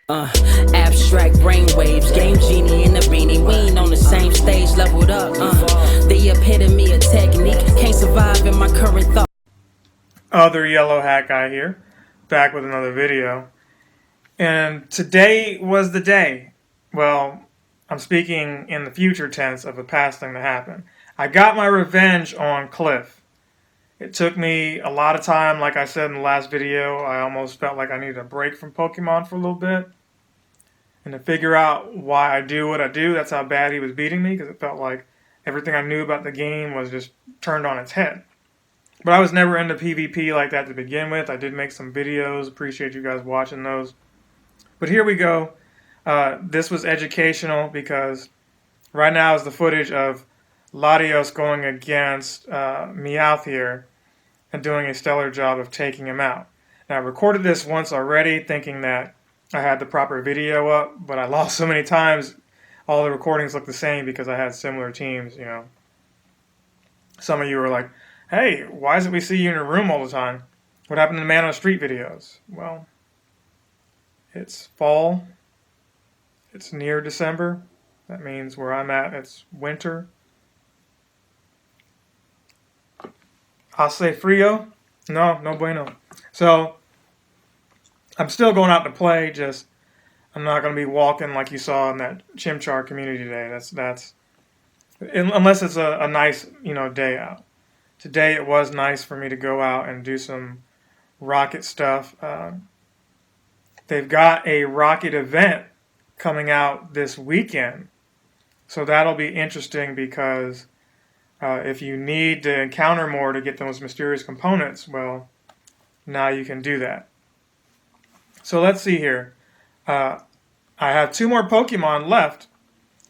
Abstract brainwaves, game genie in the beanie. We ain't on the same stage, leveled up. The epitome of technique, can't survive in my current thought. Other yellow hat guy here, back with another video. And today was the day. Well, I'm speaking in the future tense of a past thing that happened. I got my revenge on Cliff. It took me a lot of time, like I said in the last video. I almost felt like I needed a break from Pokemon for a little bit. And to figure out why I do what I do, that's how bad he was beating me, because it felt like everything I knew about the game was just turned on its head. But I was never into PvP like that to begin with. I did make some videos. Appreciate you guys watching those. But here we go. This was educational because right now is the footage of Latios going against Meowth here and doing a stellar job of taking him out. Now, I recorded this once already thinking that I had the proper video up, but I lost so many times. All the recordings look the same because I had similar teams, you know. Some of you were like, hey, why is it we see you in your room all the time? What happened to the Man on the Street videos? Well, it's fall. It's near December. That means where I'm at, it's winter. Hace frio? No bueno. So, I'm still going out to play, just I'm not going to be walking like you saw in that Chimchar community today. That's unless it's a nice, day out. Today it was nice for me to go out and do some rocket stuff. They've got a rocket event coming out this weekend. So that'll be interesting because if you need to encounter more to get those mysterious components, well, now you can do that. So let's see here. I have 2 more Pokemon left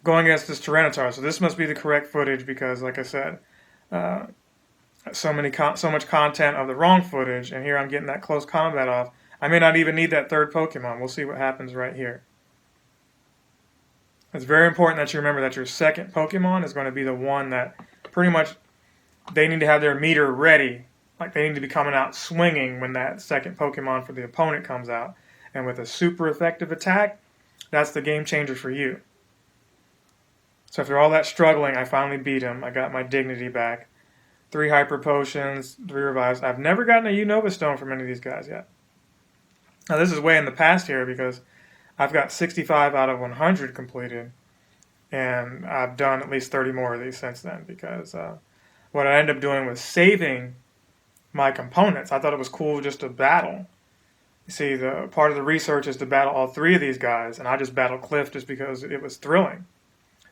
going against this Tyranitar. So this must be the correct footage because, like I said, so much content of the wrong footage, and here I'm getting that close combat off. I may not even need that 3rd Pokemon. We'll see what happens right here. It's very important that you remember that your 2nd Pokemon is going to be the one that pretty much they need to have their meter ready. Like they need to be coming out swinging when that 2nd Pokemon for the opponent comes out. And with a super effective attack, that's the game changer for you. So after all that struggling, I finally beat him. I got my dignity back. 3 Hyper Potions, 3 Revives. I've never gotten a Unova Stone from any of these guys yet. Now this is way in the past here because I've got 65 out of 100 completed. And I've done at least 30 more of these since then because what I ended up doing was saving my components. I thought it was cool just to battle. You see, the part of the research is to battle all 3 of these guys, and I just battled Cliff just because it was thrilling.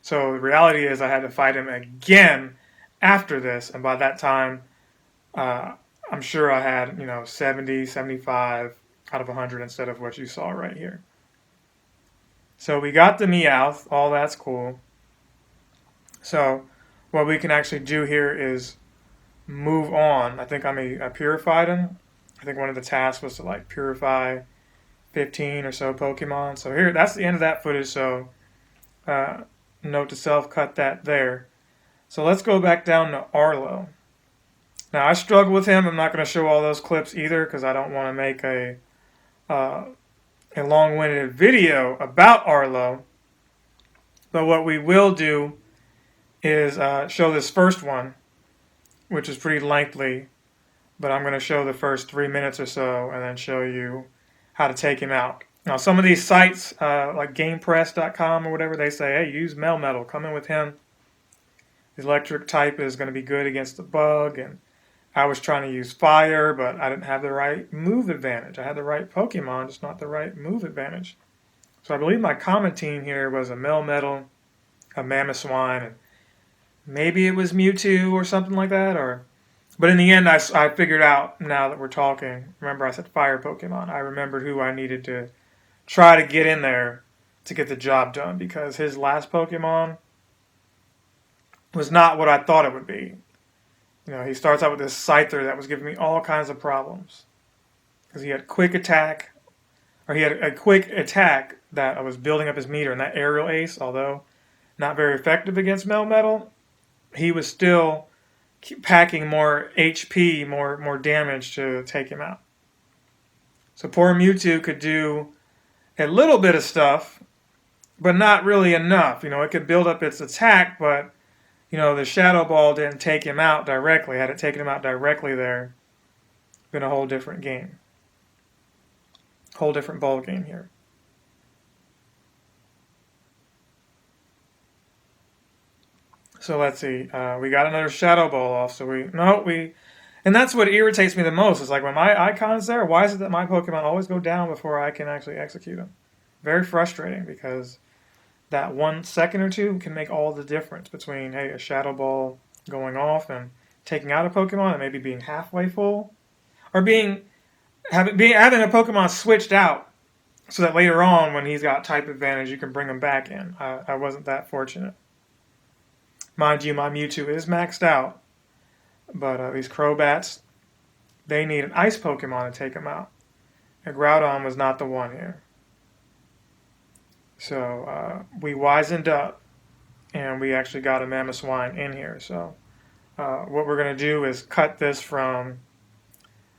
So the reality is I had to fight him again after this, and by that time, I'm sure I had, 70, 75 out of 100 instead of what you saw right here. So we got the Meowth, all that's cool. So what we can actually do here is move on. I think I purified him. I think one of the tasks was to purify 15 or so Pokemon. So here, that's the end of that footage. So note to self, cut that there. So let's go back down to Arlo. Now I struggle with him. I'm not going to show all those clips either because I don't want to make a long-winded video about Arlo. But what we will do is show this first one, which is pretty lengthy. But I'm going to show the first 3 minutes or so and then show you how to take him out. Now, some of these sites, like GamePress.com or whatever, they say, hey, use Melmetal. Come in with him. The electric type is going to be good against the bug. And I was trying to use fire, but I didn't have the right move advantage. I had the right Pokemon, just not the right move advantage. So I believe my common team here was a Melmetal, a Mamoswine, and maybe it was Mewtwo or something like that, But in the end, I figured out, now that we're talking, remember I said fire Pokemon, I remembered who I needed to try to get in there to get the job done, because his last Pokemon was not what I thought it would be. He starts out with this Scyther that was giving me all kinds of problems. Because he had quick attack, or he had a quick attack that was building up his meter, and that Aerial Ace, although not very effective against Melmetal, he was still packing more HP, more damage to take him out. So poor Mewtwo could do a little bit of stuff, but not really enough. It could build up its attack, but the Shadow Ball didn't take him out directly. Had it taken him out directly there, been a whole different game. Whole different ball game here. So let's see. We got another Shadow Ball off. And that's what irritates me the most. Is like when my icon's there, why is it that my Pokemon always go down before I can actually execute them? Very frustrating, because that 1 second or two can make all the difference between, hey, a Shadow Ball going off and taking out a Pokemon and maybe being halfway full, or having a Pokemon switched out so that later on when he's got type advantage you can bring him back in. I wasn't that fortunate. Mind you, my Mewtwo is maxed out, but these Crobats, they need an Ice Pokemon to take them out. And Groudon was not the one here. So we wisened up, and we actually got a Mamoswine in here. So what we're going to do is cut this from...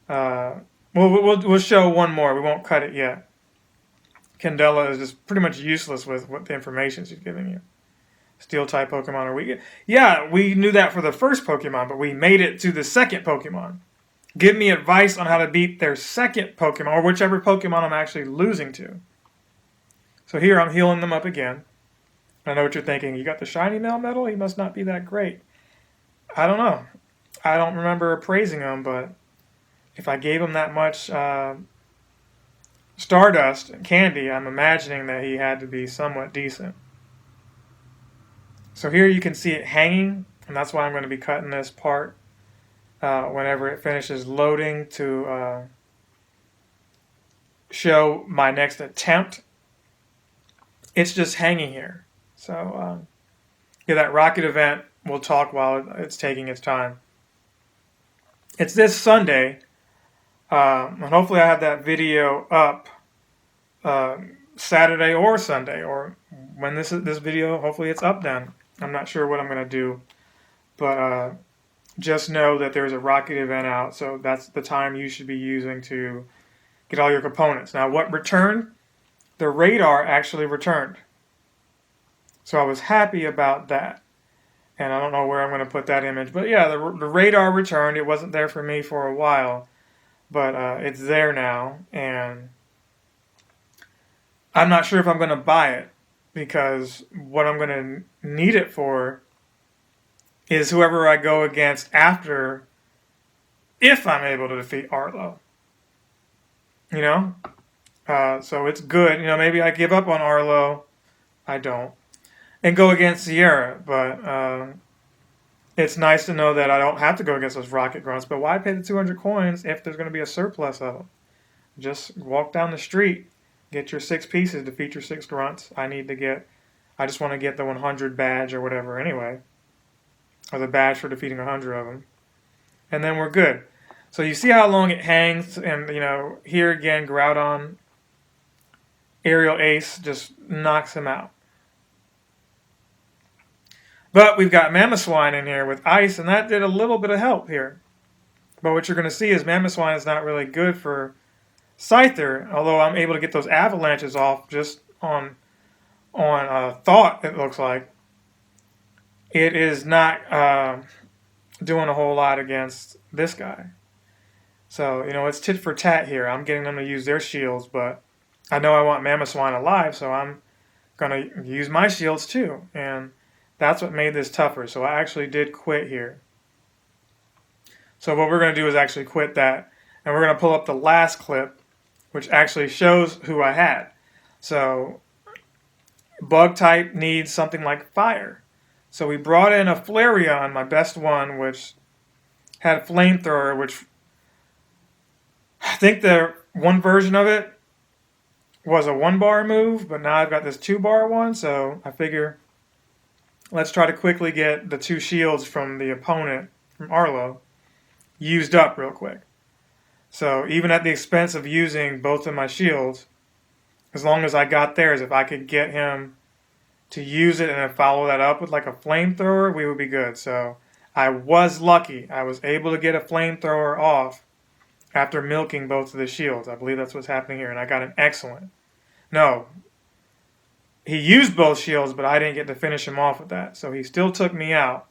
we'll show one more. We won't cut it yet. Candela is just pretty much useless with what the information she's giving you. Steel-type Pokemon are weak. Yeah, we knew that for the first Pokemon, but we made it to the second Pokemon. Give me advice on how to beat their second Pokemon, or whichever Pokemon I'm actually losing to. So here I'm healing them up again. I know what you're thinking. You got the shiny Melmetal? He must not be that great. I don't know. I don't remember praising him, but if I gave him that much Stardust and candy, I'm imagining that he had to be somewhat decent. So here you can see it hanging, and that's why I'm going to be cutting this part whenever it finishes loading to show my next attempt. It's just hanging here. So yeah, that rocket event, we'll talk while it's taking its time. It's this Sunday, and hopefully I have that video up Saturday or Sunday, or when this video, hopefully it's up then. I'm not sure what I'm going to do, but just know that there's a rocket event out, so that's the time you should be using to get all your components. Now, what returned? The radar actually returned. So I was happy about that. And I don't know where I'm going to put that image, but yeah, the radar returned. It wasn't there for me for a while, but it's there now, and I'm not sure if I'm going to buy it, because what I'm going to need it for is whoever I go against after, if I'm able to defeat Arlo. So it's good. Maybe I give up on Arlo. I don't. And go against Sierra. But it's nice to know that I don't have to go against those Rocket Grunts. But why pay the 200 coins if there's going to be a surplus of them? Just walk down the street. Get your 6 pieces, defeat your 6 grunts. I just want to get the 100 badge or whatever anyway. Or the badge for defeating 100 of them. And then we're good. So you see how long it hangs, and here again, Groudon, Aerial Ace just knocks him out. But we've got Mamoswine in here with Ice, and that did a little bit of help here. But what you're going to see is Mamoswine is not really good for Scyther, although I'm able to get those avalanches off just on thought, it looks like. It is not doing a whole lot against this guy. So, it's tit for tat here. I'm getting them to use their shields, but I know I want Mamoswine alive, so I'm going to use my shields too. And that's what made this tougher. So I actually did quit here. So what we're going to do is actually quit that. And we're going to pull up the last clip, which actually shows who I had. So bug type needs something like fire. So we brought in a Flareon, my best one, which had Flamethrower, which I think the one version of it was a 1-bar move, but now I've got this 2-bar one, so I figure let's try to quickly get the 2 shields from the opponent, from Arlo, used up real quick. So even at the expense of using both of my shields, as long as I got theirs, if I could get him to use it and then follow that up with like a Flamethrower, we would be good. So I was lucky. I was able to get a Flamethrower off after milking both of the shields. I believe that's what's happening here, and I got an excellent. No. He used both shields, but I didn't get to finish him off with that. So he still took me out.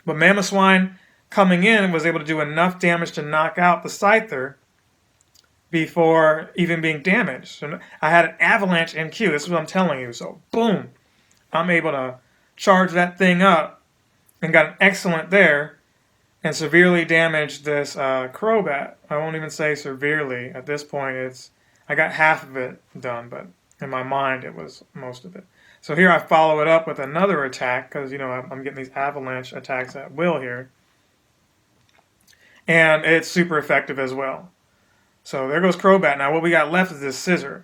But Mamoswine coming in was able to do enough damage to knock out the Scyther before even being damaged. So I had an avalanche in queue. This is what I'm telling you. So boom, I'm able to charge that thing up and got an excellent there and severely damaged this Crobat. I won't even say severely. At this point, I got half of it done, but in my mind, it was most of it. So here I follow it up with another attack because, I'm getting these avalanche attacks at will here. And it's super effective as well. So there goes Crobat. Now what we got left is this Scizor.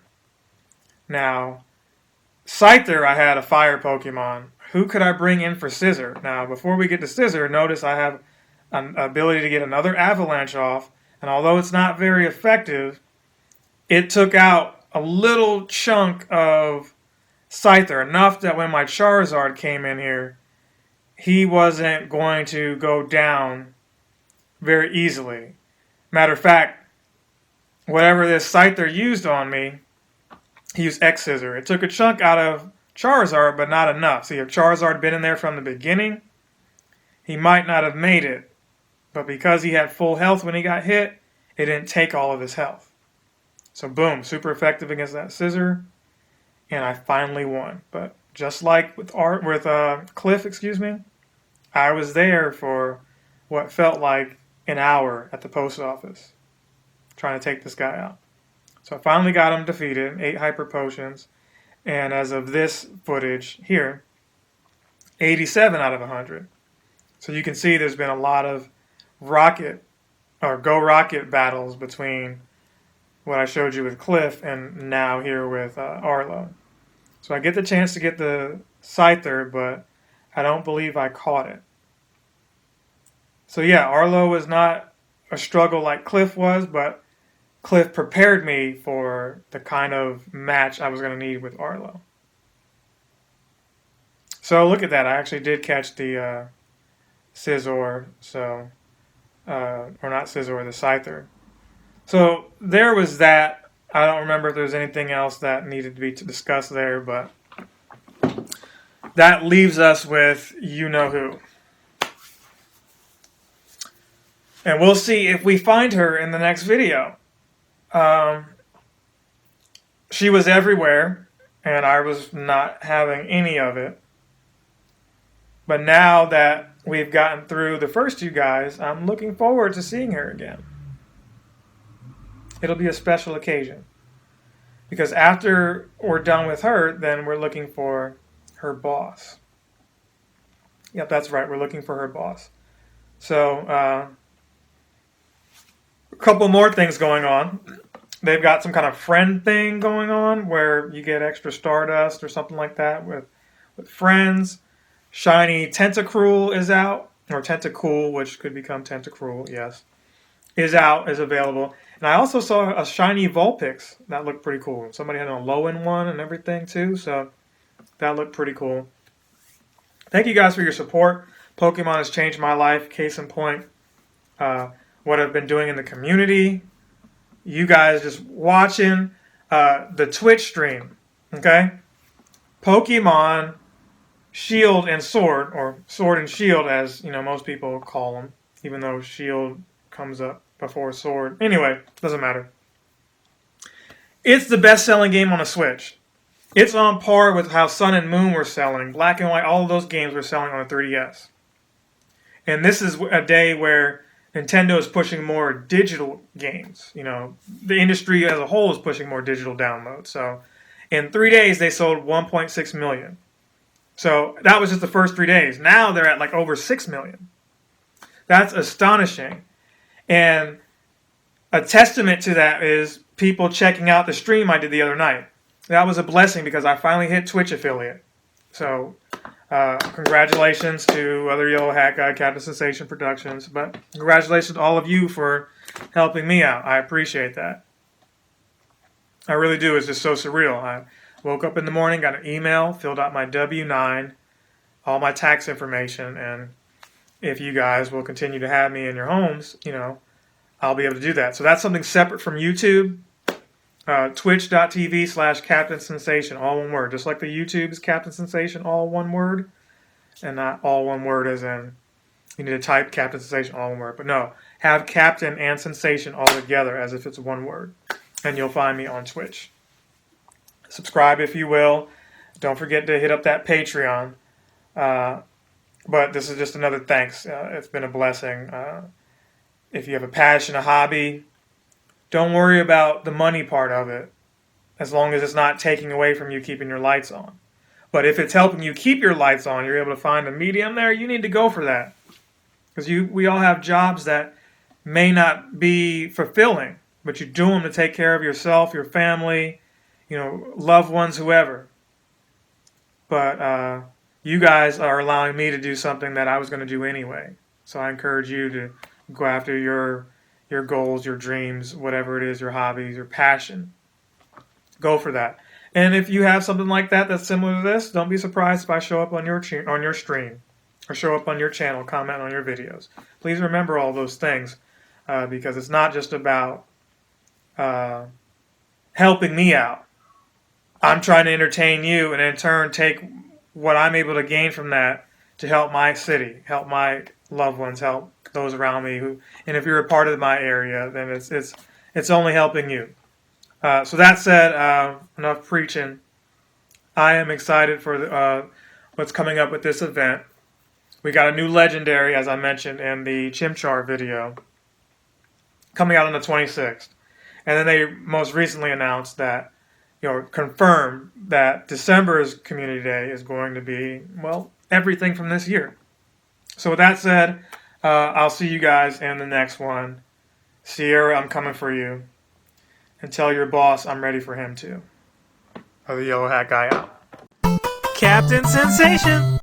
Now, Scyther, I had a fire Pokemon. Who could I bring in for Scizor? Now, before we get to Scizor, notice I have an ability to get another avalanche off. And although it's not very effective, it took out a little chunk of Scyther, enough that when my Charizard came in here, he wasn't going to go down very easily. Matter of fact, whatever this Scyther used on me, he used X-Scissor. It took a chunk out of Charizard, but not enough. See, if Charizard had been in there from the beginning, he might not have made it. But because he had full health when he got hit, it didn't take all of his health. So boom, super effective against that Scizor. And I finally won. But just like with Cliff, I was there for what felt like an hour at the post office trying to take this guy out. So I finally got him defeated, 8 Hyper Potions, and as of this footage here, 87 out of 100. So you can see there's been a lot of Go Rocket battles between what I showed you with Cliff and now here with Arlo. So I get the chance to get the Scyther, but I don't believe I caught it. So yeah, Arlo was not a struggle like Cliff was, but Cliff prepared me for the kind of match I was going to need with Arlo. So look at that. I actually did catch the Scizor, or not Scizor, the Scyther. So there was that. I don't remember if there was anything else that needed to be discussed there, but that leaves us with you-know-who. And we'll see if we find her in the next video. She was everywhere, and I was not having any of it. But now that we've gotten through the first 2 guys, I'm looking forward to seeing her again. It'll be a special occasion. Because after we're done with her, then we're looking for her boss. Yep, that's right. We're looking for her boss. So, a couple more things going on. They've got some kind of friend thing going on where you get extra Stardust or something like that with friends. Shiny Tentacruel is out. Or Tentacool, which could become Tentacruel, yes. Is available. And I also saw a shiny Vulpix. That looked pretty cool. Somebody had a low-end one and everything too, so that looked pretty cool. Thank you guys for your support. Pokemon has changed my life. Case in point, what I've been doing in the community. You guys just watching the Twitch stream, okay? Pokemon Shield and Sword, or Sword and Shield as most people call them, even though Shield comes up before Sword. Anyway, doesn't matter. It's the best-selling game on the Switch. It's on par with how Sun and Moon were selling. Black and White, all of those games were selling on the 3DS. And this is a day where Nintendo is pushing more digital games. The industry as a whole is pushing more digital downloads. So in 3 days, they sold 1.6 million. So that was just the first 3 days. Now they're at like over 6 million. That's astonishing. And a testament to that is people checking out the stream I did the other night. That was a blessing because I finally hit Twitch affiliate. So congratulations to other Yellow Hat Guy, Captain Sensation Productions. But congratulations to all of you for helping me out. I appreciate that. I really do. It's just so surreal. I woke up in the morning, got an email, filled out my W-9, all my tax information, and if you guys will continue to have me in your homes, I'll be able to do that. So that's something separate from YouTube. Twitch.tv/Captain Sensation, all one word. Just like the YouTube is Captain Sensation, all one word. And not all one word as in you need to type Captain Sensation, all one word. But no, have Captain and Sensation all together as if it's one word. And you'll find me on Twitch. Subscribe if you will. Don't forget to hit up that Patreon. But this is just another thanks. It's been a blessing. If you have a passion, a hobby, don't worry about the money part of it, as long as it's not taking away from you keeping your lights on. But if it's helping you keep your lights on, you're able to find a medium there, you need to go for that. Because we all have jobs that may not be fulfilling, but you do them to take care of yourself, your family, loved ones, whoever. But you guys are allowing me to do something that I was going to do anyway. So I encourage you to go after your goals, your dreams, whatever it is, your hobbies, your passion. Go for that. And if you have something like that that's similar to this, don't be surprised if I show up on your stream or show up on your channel, comment on your videos. Please remember all those things because it's not just about helping me out. I'm trying to entertain you and in turn take what I'm able to gain from that to help my city, help my loved ones, help those around me. And if you're a part of my area, then it's only helping you. So that said, enough preaching. I am excited for what's coming up with this event. We got a new legendary, as I mentioned in the Chimchar video, coming out on the 26th. And then they most recently announced that, confirmed that December's Community Day is going to be, everything from this year. So with that said, I'll see you guys in the next one. Sierra, I'm coming for you. And tell your boss I'm ready for him too. The yellow hat guy out. Captain Sensation!